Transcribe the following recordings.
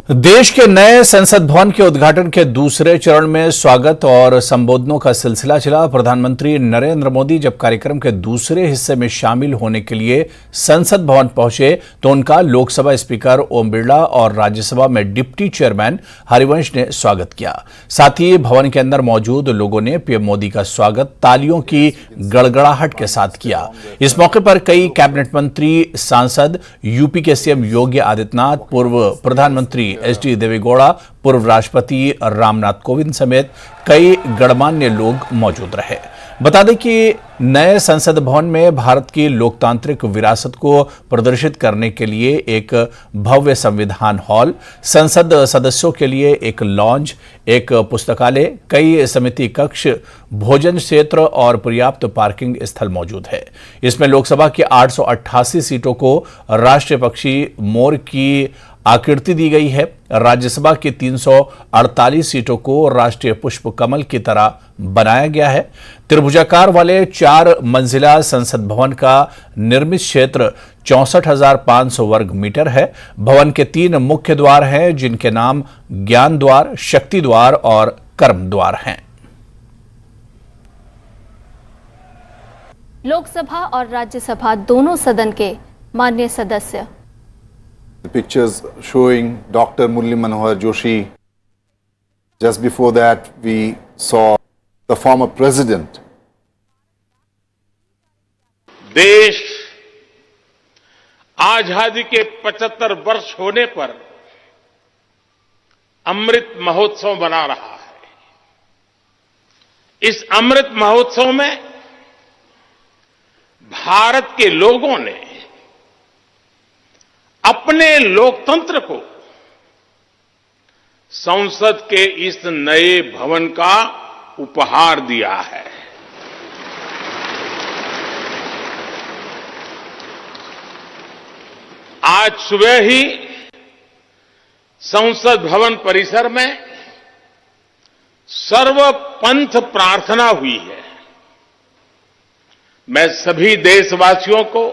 देश के नए संसद भवन के उद्घाटन के दूसरे चरण में स्वागत और संबोधनों का सिलसिला चला। प्रधानमंत्री नरेंद्र मोदी जब कार्यक्रम के दूसरे हिस्से में शामिल होने के लिए संसद भवन पहुंचे तो उनका लोकसभा स्पीकर ओम बिरला और राज्यसभा में डिप्टी चेयरमैन हरिवंश ने स्वागत किया। साथ ही भवन के अंदर मौजूद लोगों ने पीएम मोदी का स्वागत तालियों की गड़गड़ाहट के साथ किया। इस मौके पर कई कैबिनेट मंत्री, सांसद, यूपी के सीएम योगी आदित्यनाथ, पूर्व प्रधानमंत्री एचडी देवेगौड़ा, पूर्व राष्ट्रपति रामनाथ कोविंद समेत कई गणमान्य लोग मौजूद रहे। बता दें कि नए संसद भवन में भारत की लोकतांत्रिक विरासत को प्रदर्शित करने के लिए एक भव्य संविधान हॉल, संसद सदस्यों के लिए एक लॉन्ज, एक पुस्तकालय, कई समिति कक्ष, भोजन क्षेत्र और पर्याप्त पार्किंग स्थल मौजूद है। इसमें लोकसभा की 888 सीटों को राष्ट्रीय पक्षी मोर की आकृति दी गई है। राज्यसभा की 348 सीटों को राष्ट्रीय पुष्प कमल की तरह बनाया गया है। त्रिभुजाकार वाले 4 मंजिला संसद भवन का निर्मित क्षेत्र 64,500 वर्ग मीटर है। भवन के 3 मुख्य द्वार हैं, जिनके नाम ज्ञान द्वार, शक्ति द्वार और कर्म द्वार हैं। लोकसभा और राज्यसभा दोनों सदन के माननीय सदस्य। The pictures showing Dr. Murli Manohar Joshi. Just before that, we saw the former president. देश आजादी के 75 वर्ष होने पर अमृत महोत्सव मना रहा है। इस अमृत महोत्सव में भारत के लोगों ने अपने लोकतंत्र को संसद के इस नए भवन का उपहार दिया है। आज सुबह ही संसद भवन परिसर में सर्वपंथ प्रार्थना हुई है। मैं सभी देशवासियों को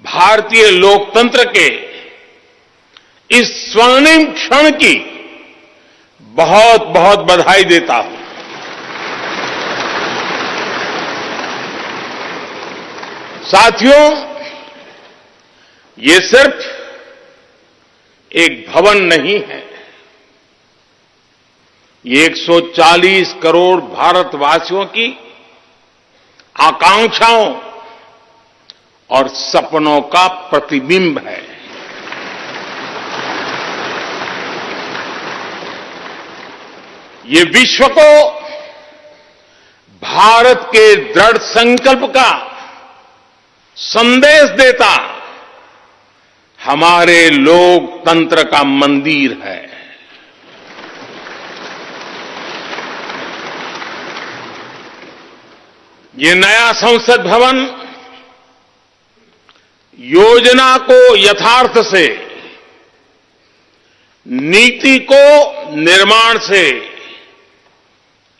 भारतीय लोकतंत्र के इस स्वर्णिम क्षण की बहुत बहुत बधाई देता हूं। साथियों, ये सिर्फ एक भवन नहीं है, ये 140 करोड़ भारतवासियों की आकांक्षाओं और सपनों का प्रतिबिंब है। ये विश्व को भारत के दृढ़ संकल्प का संदेश देता हमारे लोकतंत्र का मंदिर है। ये नया संसद भवन योजना को यथार्थ से, नीति को निर्माण से,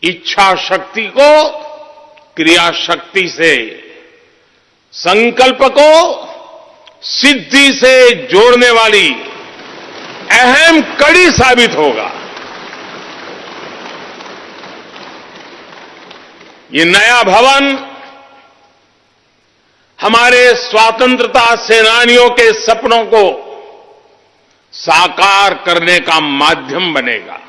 इच्छा शक्ति को क्रिया शक्ति से, संकल्प को सिद्धि से जोड़ने वाली अहम कड़ी साबित होगा। ये नया भवन हमारे स्वतंत्रता सेनानियों के सपनों को साकार करने का माध्यम बनेगा।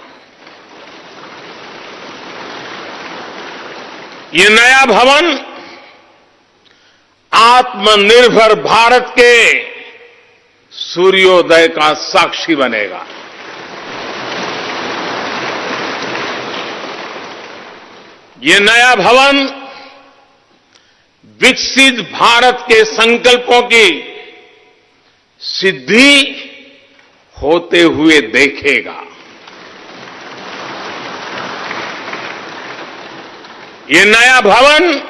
ये नया भवन आत्मनिर्भर भारत के सूर्योदय का साक्षी बनेगा। ये नया भवन विकसित भारत के संकल्पों की सिद्धि होते हुए देखेगा। ये नया भवन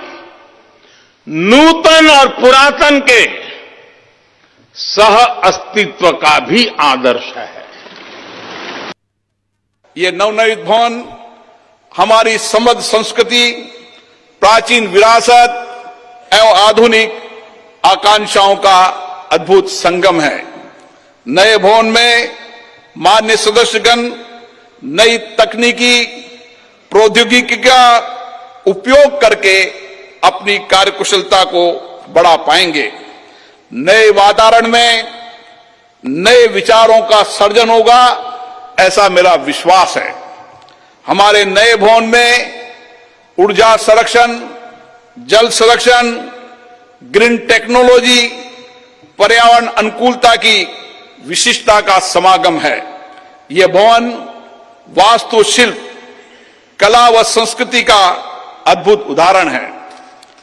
नूतन और पुरातन के सह अस्तित्व का भी आदर्श है। ये नवनिर्मित भवन हमारी समृद्ध संस्कृति, प्राचीन विरासत एवं आधुनिक आकांक्षाओं का अद्भुत संगम है। नए भवन में मान्य सदस्यगण नई तकनीकी प्रौद्योगिकी का उपयोग करके अपनी कार्यकुशलता को बढ़ा पाएंगे। नए वातावरण में नए विचारों का सर्जन होगा, ऐसा मेरा विश्वास है। हमारे नए भवन में ऊर्जा संरक्षण, जल संरक्षण, ग्रीन टेक्नोलॉजी, पर्यावरण अनुकूलता की विशिष्टता का समागम है। यह भवन वास्तुशिल्प, कला व संस्कृति का अद्भुत उदाहरण है।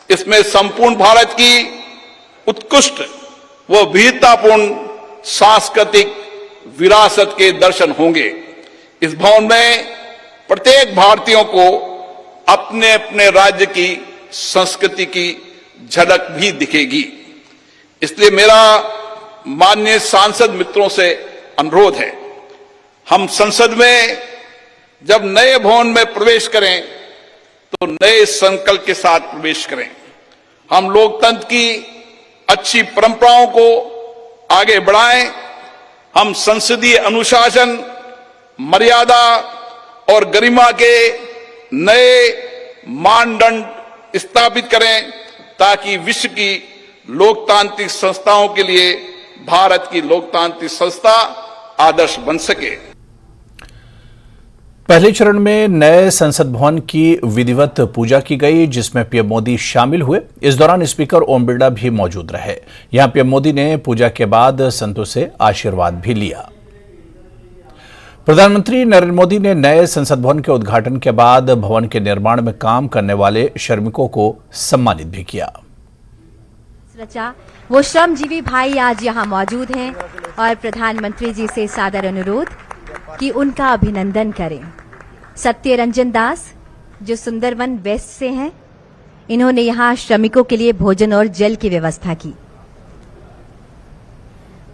इसमें संपूर्ण भारत की उत्कृष्ट व विविधतापूर्ण सांस्कृतिक विरासत के दर्शन होंगे। इस भवन में प्रत्येक भारतीयों को अपने अपने राज्य की संस्कृति की झलक भी दिखेगी। इसलिए मेरा माननीय सांसद मित्रों से अनुरोध है, हम संसद में जब नए भवन में प्रवेश करें तो नए संकल्प के साथ प्रवेश करें। हम लोकतंत्र की अच्छी परंपराओं को आगे बढ़ाएं। हम संसदीय अनुशासन, मर्यादा और गरिमा के नए मानदंड स्थापित करें ताकि विश्व की लोकतांत्रिक संस्थाओं के लिए भारत की लोकतांत्रिक संस्था आदर्श बन सके। पहले चरण में नए संसद भवन की विधिवत पूजा की गई, जिसमें पीएम मोदी शामिल हुए। इस दौरान स्पीकर ओम बिरला भी मौजूद रहे। यहां पीएम मोदी ने पूजा के बाद संतों से आशीर्वाद भी लिया। प्रधानमंत्री नरेंद्र मोदी ने नए संसद भवन के उद्घाटन के बाद भवन के निर्माण में काम करने वाले श्रमिकों को सम्मानित भी किया। रचा वो श्रमजीवी भाई आज यहाँ मौजूद हैं और प्रधानमंत्री जी से सादर अनुरोध कि उनका अभिनंदन करें। सत्य रंजन दास जो सुंदरवन वेस्ट से हैं, इन्होंने यहाँ श्रमिकों के लिए भोजन और जल की व्यवस्था की।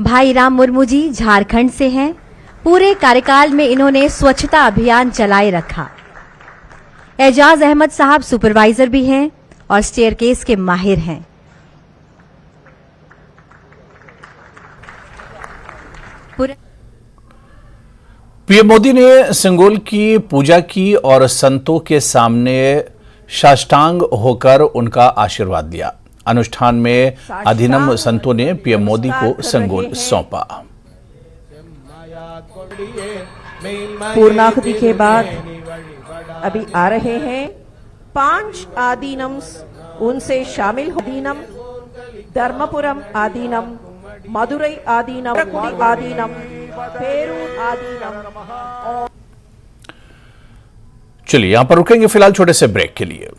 भाई राम मुर्मू जी झारखंड से हैं, पूरे कार्यकाल में इन्होंने स्वच्छता अभियान चलाए रखा। एजाज अहमद साहब सुपरवाइजर भी हैं और स्टेयरकेस के माहिर हैं। पीएम मोदी ने संगोल की पूजा की और संतों के सामने साष्टांग होकर उनका आशीर्वाद दिया। अनुष्ठान में अधिनम संतों ने पीएम मोदी को संगोल सौंपा। पूर्णाहुति के बाद अभी आ रहे हैं 5 आदीनम्स, उनसे शामिल आदीनम धर्मपुरम आदीनम, मदुरई आदीनम, आदीनम, पेरूर आदीनम। चलिए यहां पर रुकेंगे फिलहाल छोटे से ब्रेक के लिए।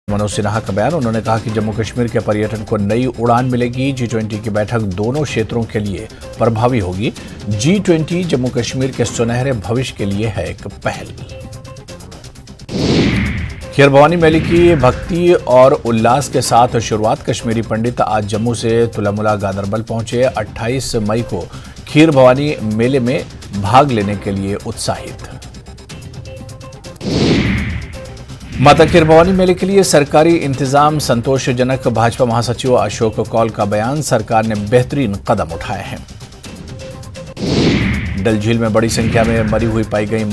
मनोज सिन्हा का बयान। उन्होंने कहा कि जम्मू कश्मीर के पर्यटन को नई उड़ान मिलेगी। G20 की बैठक दोनों क्षेत्रों के लिए प्रभावी होगी। G20 जम्मू कश्मीर के सुनहरे भविष्य के लिए है एक पहल। खीर भवानी मेले की भक्ति और उल्लास के साथ शुरुआत। कश्मीरी पंडित आज जम्मू से तुलामुला गांदरबल पहुंचे। 28 मई को खीर भवानी मेले में भाग लेने के लिए उत्साहित। माता खीर भवानी मेले के लिए सरकारी इंतजाम संतोषजनक। भाजपा महासचिव अशोक कौल का बयान। सरकार ने बेहतरीन कदम उठाए हैं। डल झील में बड़ी संख्या में मरी हुई पाई गई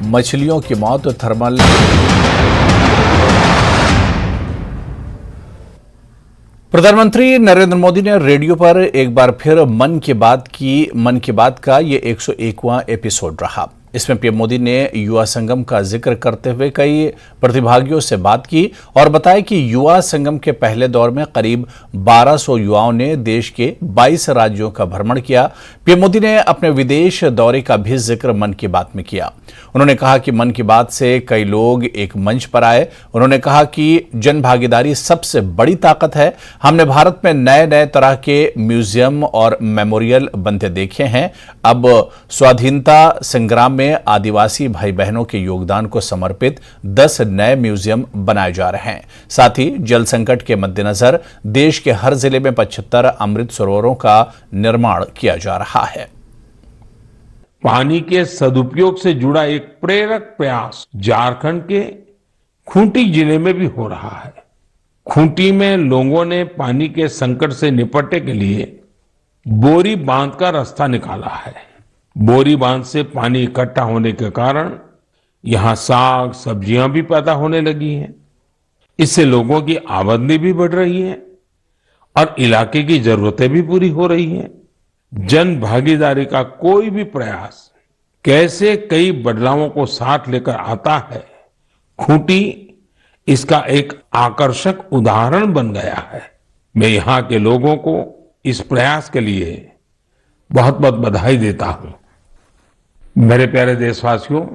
मछलियों की मौत। थर्मल प्रधानमंत्री नरेंद्र मोदी ने रेडियो पर एक बार फिर मन की बात का ये 101वां एपिसोड रहा। इसमें पीएम मोदी ने युवा संगम का जिक्र करते हुए कई प्रतिभागियों से बात की और बताया कि युवा संगम के पहले दौर में करीब 1200 युवाओं ने देश के 22 राज्यों का भ्रमण किया। पीएम मोदी ने अपने विदेश दौरे का भी जिक्र मन की बात में किया। उन्होंने कहा कि मन की बात से कई लोग एक मंच पर आए। उन्होंने कहा कि जन भागीदारी सबसे बड़ी ताकत है। हमने भारत में नए नए तरह के म्यूजियम और मेमोरियल बनते देखे हैं। अब स्वाधीनता संग्राम में आदिवासी भाई बहनों के योगदान को समर्पित 10 नए म्यूजियम बनाए जा रहे हैं। साथ ही जल संकट के मद्देनजर देश के हर जिले में 75 अमृत सरोवरों का निर्माण किया जा रहा है। पानी के सदुपयोग से जुड़ा एक प्रेरक प्रयास झारखंड के खूंटी जिले में भी हो रहा है। खूंटी में लोगों ने पानी के संकट से निपटने के लिए बोरी बांध का रास्ता निकाला है। बोरी बांध से पानी इकट्ठा होने के कारण यहां साग सब्जियां भी पैदा होने लगी हैं। इससे लोगों की आमदनी भी बढ़ रही है और इलाके की जरूरतें भी पूरी हो रही हैं। जन भागीदारी का कोई भी प्रयास कैसे कई बदलावों को साथ लेकर आता है, खूंटी इसका एक आकर्षक उदाहरण बन गया है। मैं यहां के लोगों को इस प्रयास के लिए बहुत बहुत बधाई देता हूं। मेरे प्यारे देशवासियों,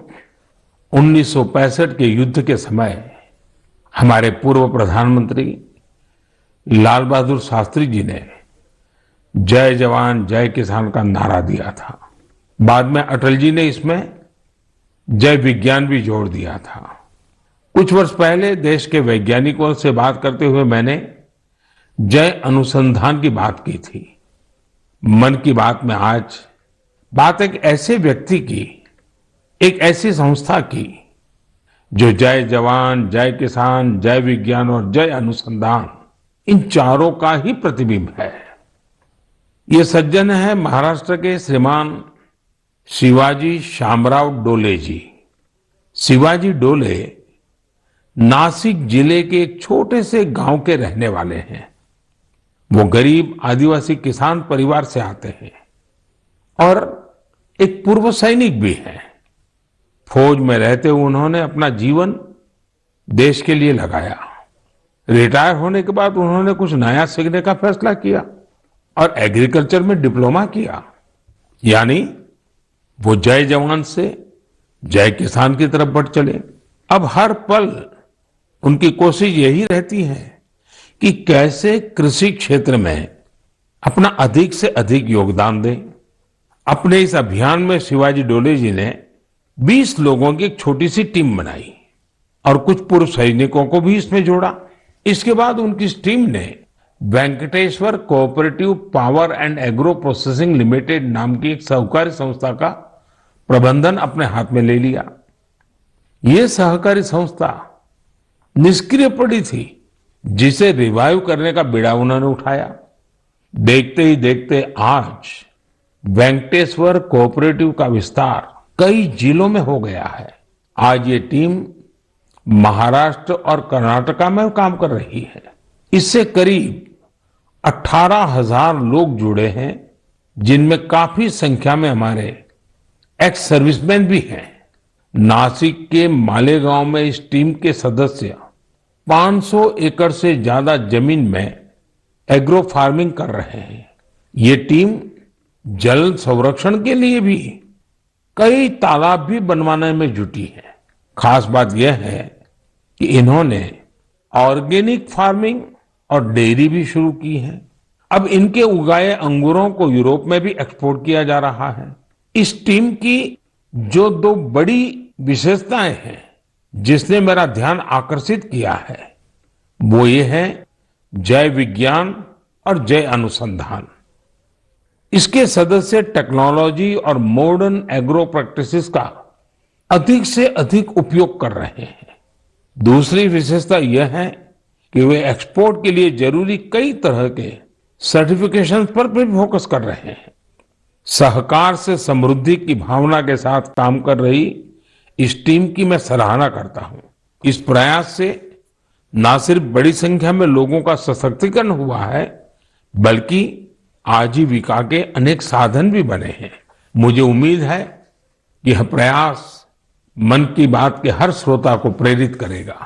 1965 के युद्ध के समय हमारे पूर्व प्रधानमंत्री लाल बहादुर शास्त्री जी ने जय जवान जय किसान का नारा दिया था। बाद में अटल जी ने इसमें जय विज्ञान भी जोड़ दिया था। कुछ वर्ष पहले देश के वैज्ञानिकों से बात करते हुए मैंने जय अनुसंधान की बात की थी। मन की बात में आज बात एक ऐसे व्यक्ति की, एक ऐसी संस्था की जो जय जवान जय किसान जय विज्ञान और जय अनुसंधान इन चारों का ही प्रतिबिंब है। ये सज्जन है महाराष्ट्र के श्रीमान शिवाजी शामराव डोले जी। शिवाजी डोले नासिक जिले के एक छोटे से गांव के रहने वाले हैं। वो गरीब आदिवासी किसान परिवार से आते हैं और एक पूर्व सैनिक भी हैं। फौज में रहते हुए उन्होंने अपना जीवन देश के लिए लगाया। रिटायर होने के बाद उन्होंने कुछ नया सीखने का फैसला किया और एग्रीकल्चर में डिप्लोमा किया। यानी वो जय जवान से जय किसान की तरफ बढ़ चले। अब हर पल उनकी कोशिश यही रहती है कि कैसे कृषि क्षेत्र में अपना अधिक से अधिक योगदान दें। अपने इस अभियान में शिवाजी डोले जी ने 20 लोगों की एक छोटी सी टीम बनाई और कुछ पूर्व सैनिकों को भी इसमें जोड़ा। इसके बाद उनकी इस टीम ने Venkateshwar cooperative power and agro processing limited नाम की एक सहकारी संस्था का प्रबंधन अपने हाथ में ले लिया। ये सहकारी संस्था निष्क्रिय पड़ी थी, जिसे रिवाइव करने का बीड़ा उन्होंने उठाया। देखते ही देखते आज वेंकटेश्वर कोऑपरेटिव का विस्तार कई जिलों में हो गया है। आज ये टीम महाराष्ट्र और कर्नाटका में काम कर रही है। इससे करीब 18,000 लोग जुड़े हैं, जिनमें काफी संख्या में हमारे एक्स सर्विसमैन भी हैं। नासिक के मालेगांव में इस टीम के सदस्य 500 एकड़ से ज्यादा जमीन में एग्रो फार्मिंग कर रहे हैं। ये टीम जल संरक्षण के लिए भी कई तालाब भी बनवाने में जुटी है। खास बात यह है कि इन्होंने ऑर्गेनिक फार्मिंग और डेयरी भी शुरू की है। अब इनके उगाए अंगूरों को यूरोप में भी एक्सपोर्ट किया जा रहा है। इस टीम की जो 2 बड़ी विशेषताएं हैं जिसने मेरा ध्यान आकर्षित किया है, वो ये है जय विज्ञान और जय अनुसंधान। इसके सदस्य टेक्नोलॉजी और मॉडर्न एग्रो प्रैक्टिसेस का अधिक से अधिक उपयोग कर रहे हैं। दूसरी विशेषता यह है कि वे एक्सपोर्ट के लिए जरूरी कई तरह के सर्टिफिकेशन पर भी फोकस कर रहे हैं। सहकार से समृद्धि की भावना के साथ काम कर रही इस टीम की मैं सराहना करता हूं। इस प्रयास से न सिर्फ बड़ी संख्या में लोगों का सशक्तिकरण हुआ है, बल्कि आजीविका के अनेक साधन भी बने हैं। मुझे उम्मीद है कि यह प्रयास मन की बात के हर श्रोता को प्रेरित करेगा।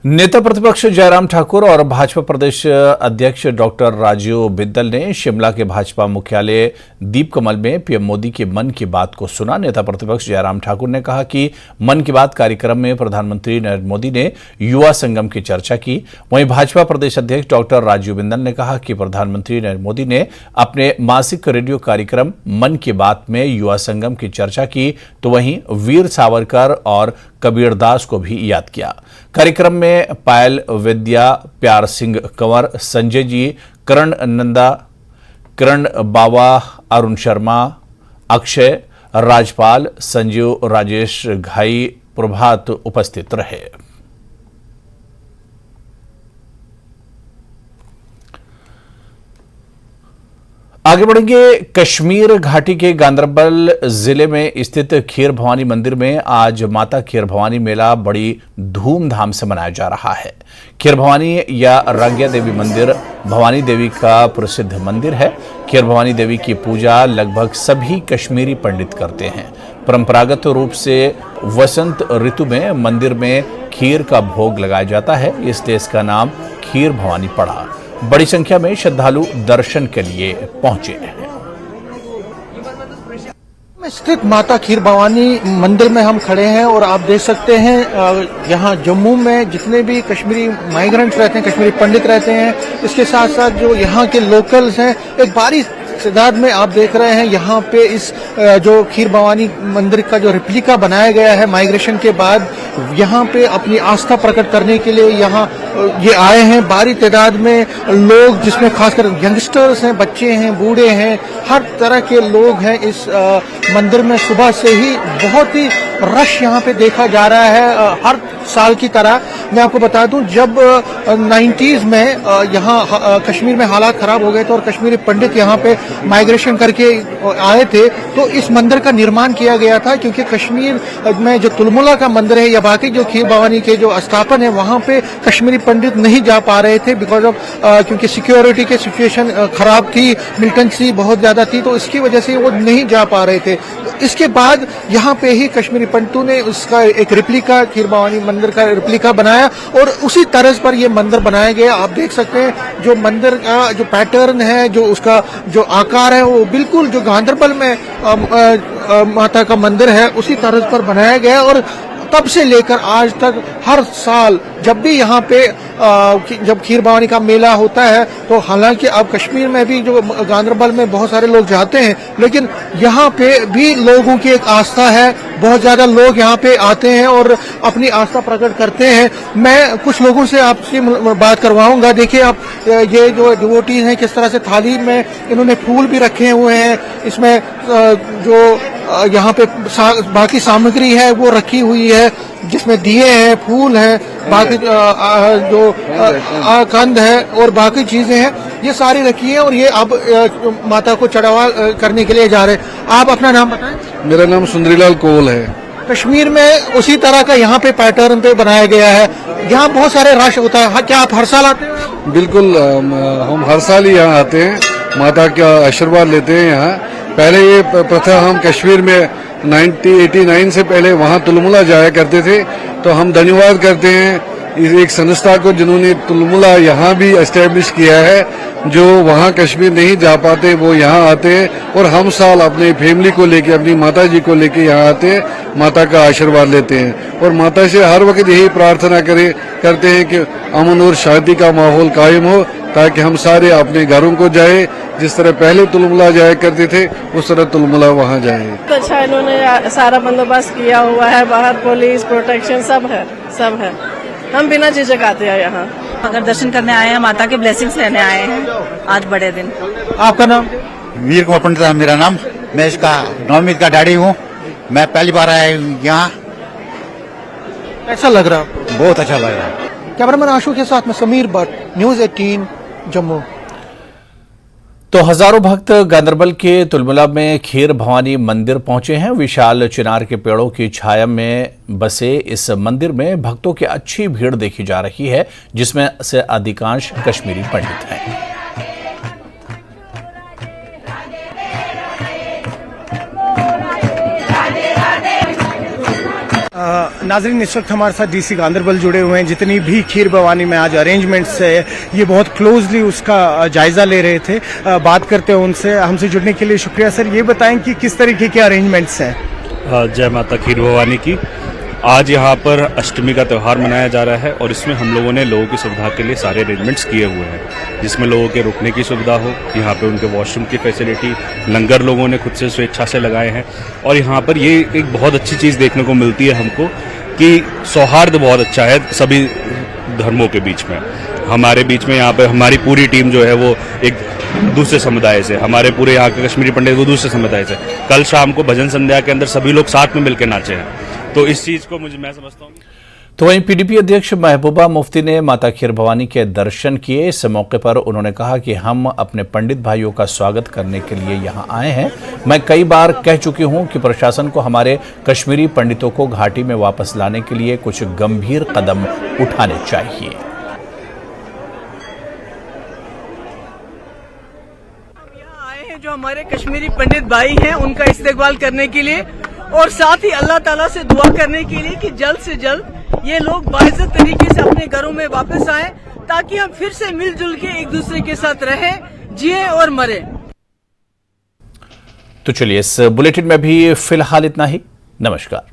नेता प्रतिपक्ष जयराम ठाकुर और भाजपा प्रदेश अध्यक्ष डॉक्टर राजीव बिंदल ने शिमला के भाजपा मुख्यालय दीपकमल में पीएम मोदी के मन की बात को सुना। नेता प्रतिपक्ष जयराम ठाकुर ने कहा कि मन की बात कार्यक्रम में प्रधानमंत्री नरेंद्र मोदी ने युवा संगम की चर्चा की। वहीं भाजपा प्रदेश अध्यक्ष डॉक्टर राजीव बिंदल ने कहा कि प्रधानमंत्री नरेंद्र मोदी ने अपने मासिक रेडियो कार्यक्रम मन की बात में युवा संगम की चर्चा की, तो वहीं वीर सावरकर और कबीरदास को भी याद किया। कार्यक्रम में पायल विद्या, प्यार सिंह कंवर, संजय जी, करण नंदा, करण बावा, अरुण शर्मा, अक्षय, राजपाल, संजीव, राजेश घाई, प्रभात उपस्थित रहे। आगे बढ़ेंगे। कश्मीर घाटी के गांदरबल जिले में स्थित खीर भवानी मंदिर में आज माता खीर भवानी मेला बड़ी धूमधाम से मनाया जा रहा है। खीर भवानी या राग्या देवी मंदिर भवानी देवी का प्रसिद्ध मंदिर है। खीर भवानी देवी की पूजा लगभग सभी कश्मीरी पंडित करते हैं। परंपरागत रूप से वसंत ऋतु में मंदिर में खीर का भोग लगाया जाता है, इसलिए इसका नाम खीर भवानी पड़ा। बड़ी संख्या में श्रद्धालु दर्शन के लिए पहुंचे। स्थित माता खीर भवानी मंदिर में हम खड़े हैं और आप देख सकते हैं यहाँ जम्मू में जितने भी कश्मीरी माइग्रेंट्स रहते हैं, कश्मीरी पंडित रहते हैं, इसके साथ साथ जो यहाँ के लोकल्स हैं, एक भारी तादाद में आप देख रहे हैं यहाँ पे इस जो खीर भवानी मंदिर का जो रेप्लिका बनाया गया है माइग्रेशन के बाद, यहाँ पे अपनी आस्था प्रकट करने के लिए यहाँ ये आए हैं। भारी तादाद में लोग, जिसमें खासकर यंगस्टर्स हैं, बच्चे हैं, बूढ़े हैं, हर तरह के लोग हैं इस मंदिर में। सुबह से ही बहुत ही रश यहाँ पे देखा जा रहा है, हर साल की तरह। मैं आपको बता दूं, जब 90s में यहाँ कश्मीर में हालात खराब हो गए थे और कश्मीरी पंडित यहाँ पे माइग्रेशन करके आए थे, तो इस मंदिर का निर्माण किया गया था, क्योंकि कश्मीर में जो तुलमुला का मंदिर है या बाकी जो खीर भवानी के जो स्थापन है, वहाँ पे कश्मीरी पंडित नहीं जा पा रहे थे बिकॉज ऑफ क्योंकि सिक्योरिटी के सिचुएशन खराब थी, मिलिटेंसी बहुत ज्यादा थी, तो इसकी वजह से वो नहीं जा पा रहे थे। इसके बाद यहाँ पे ही कश्मीरी पंडितों ने उसका एक रेप्लिका, खीर भवानी मंदिर का रेप्लिका बनाया और उसी तरह पर ये मंदिर बनाया गया। आप देख सकते हैं जो मंदिर का जो पैटर्न है, जो उसका जो आकार है, वो बिल्कुल जो गांदरबल में माता का मंदिर है उसी तरह पर बनाया गया। और तब से लेकर आज तक हर साल जब भी यहाँ पे जब खीर भवानी का मेला होता है, तो हालांकि अब कश्मीर में भी जो गांदरबल में बहुत सारे लोग जाते हैं, लेकिन यहाँ पे भी लोगों की एक आस्था है। बहुत ज्यादा लोग यहाँ पे आते हैं और अपनी आस्था प्रकट करते हैं। मैं कुछ लोगों से आपसे बात करवाऊंगा। देखिए आप, ये जो डिवोटीज हैं किस तरह से थाली में इन्होंने फूल भी रखे हुए हैं, इसमें जो यहाँ पे बाकी सामग्री है वो रखी हुई है, जिसमें दिए हैं, फूल हैं, बाकी जो कंद है और बाकी चीजें हैं, ये सारी रखी है और ये अब माता को चढ़ावा करने के लिए जा रहे हैं। आप अपना नाम बताएं। मेरा नाम सुंदरीलाल कोल है। कश्मीर में उसी तरह का यहाँ पे पैटर्न पे बनाया गया है। यहाँ बहुत सारे रश होता है, क्या आप हर साल आते हैं? बिल्कुल, हम हर साल ही यहाँ आते हैं, माता का आशीर्वाद लेते हैं। यहाँ पहले ये प्रथा हम कश्मीर में 1989 से पहले वहाँ तुलमुला जाया करते थे, तो हम धन्यवाद करते हैं एक संस्था को जिन्होंने तुलमुला यहाँ भी एस्टेब्लिश किया है। जो वहाँ कश्मीर नहीं जा पाते वो यहाँ आते हैं और हम साल अपने फैमिली को लेके, अपनी माता जी को लेके यहाँ आते हैं, माता का आशीर्वाद लेते हैं और माता से हर वक्त यही प्रार्थना करते हैं कि अमन और शांति का माहौल कायम हो, ताकि हम सारे अपने घरों को जाए। जिस तरह पहले तुलमुला जाया करते थे उस तरह तुलमुला वहाँ जाए। अच्छा, इन्होंने सारा बंदोबस्त किया हुआ है, बाहर पुलिस प्रोटेक्शन सब है। हम बिना झिझक आते हैं यहाँ। अगर दर्शन करने आए हैं, माता के ब्लेसिंग्स लेने आए हैं आज बड़े दिन। आपका नाम? वीर कुमार पंडित है मेरा नाम। मैं इसका नवमीत का डैडी हूँ। मैं पहली बार आया हूँ यहाँ। कैसा लग रहा है? बहुत अच्छा लग रहा है। कैमरामैन आशु के साथ में समीर भट्ट, न्यूज़ 18 जम्मू। तो हजारों भक्त गांदरबल के तुलमुला में खीर भवानी मंदिर पहुंचे हैं। विशाल चिनार के पेड़ों की छाया में बसे इस मंदिर में भक्तों की अच्छी भीड़ देखी जा रही है, जिसमें से अधिकांश कश्मीरी पंडित हैं। नाजरीन, इस वक्त हमारे साथ डीसी गांदरबल जुड़े हुए हैं। जितनी भी खीर भवानी में आज अरेंजमेंट्स है, ये बहुत क्लोजली उसका जायजा ले रहे थे। बात करते हैं उनसे। हमसे जुड़ने के लिए शुक्रिया सर। ये बताएं कि किस तरीके के अरेंजमेंट्स हैं? जय माता खीर भवानी की। आज यहाँ पर अष्टमी का त्यौहार मनाया जा रहा है और इसमें हम लोगों ने लोगों की सुविधा के लिए सारे अरेंजमेंट्स किए हुए हैं, जिसमें लोगों के रुकने की सुविधा हो, यहाँ पे उनके वॉशरूम की फैसिलिटी, लंगर लोगों ने खुद से स्वेच्छा से लगाए हैं। और यहाँ पर ये एक बहुत अच्छी चीज़ देखने को मिलती है हमको कि सौहार्द बहुत अच्छा है सभी धर्मों के बीच में। हमारे बीच में यहाँ पर हमारी पूरी टीम जो है वो एक दूसरे समुदाय से, हमारे पूरे यहाँ के कश्मीरी पंडित वो दूसरे समुदाय से। कल शाम को भजन संध्या के अंदर सभी लोग साथ में मिलकर नाचे हैं, तो इस चीज़ को मैं समझता हूँ। तो वहीं पीडीपी अध्यक्ष महबूबा मुफ्ती ने माता खीर भवानी के दर्शन किए। इस मौके पर उन्होंने कहा कि हम अपने पंडित भाइयों का स्वागत करने के लिए यहां आए हैं। मैं कई बार कह चुकी हूं कि प्रशासन को हमारे कश्मीरी पंडितों को घाटी में वापस लाने के लिए कुछ गंभीर कदम उठाने चाहिए। जो हमारे कश्मीरी पंडित भाई हैं उनका इस्तेकबाल करने के लिए और साथ ही अल्लाह ताला से दुआ करने के लिए कि जल्द से जल्द ये लोग बाइज्जत तरीके से अपने घरों में वापस आएं, ताकि हम फिर से मिलजुल के एक दूसरे के साथ रहें, जिए और मरें। तो चलिए इस बुलेटिन में भी फिलहाल इतना ही। नमस्कार।